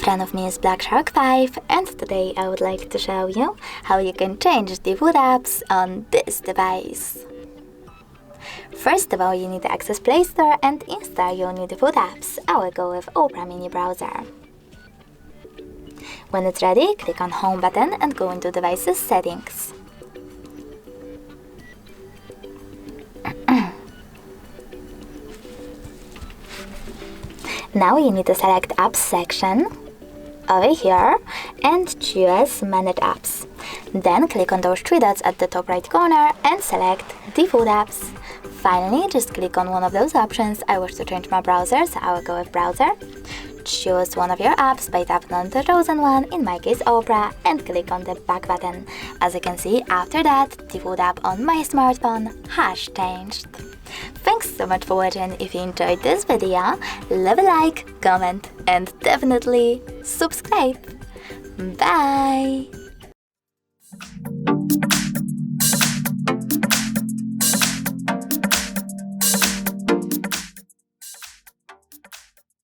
channel of me is Black Shark 5, and today I would like to show you how you can change the food apps on this device. First of all, you need to access Play Store and install your new food apps. I will go with Opera mini browser. When it's ready, click on Home button and go into Devices Settings. Now you need to select Apps section over here and choose Manage Apps. Then click on those three dots at the top right corner and select the food apps. Finally, just click on one of those options. I wish to change my browser, so I will go with Browser. Choose one of your apps by tapping on the chosen one, in my case Opera, and click on the back button. As you can see, after that, the food app on my smartphone has changed. Thanks so much for watching. If you enjoyed this video, leave a like, comment, and definitely subscribe. Bye!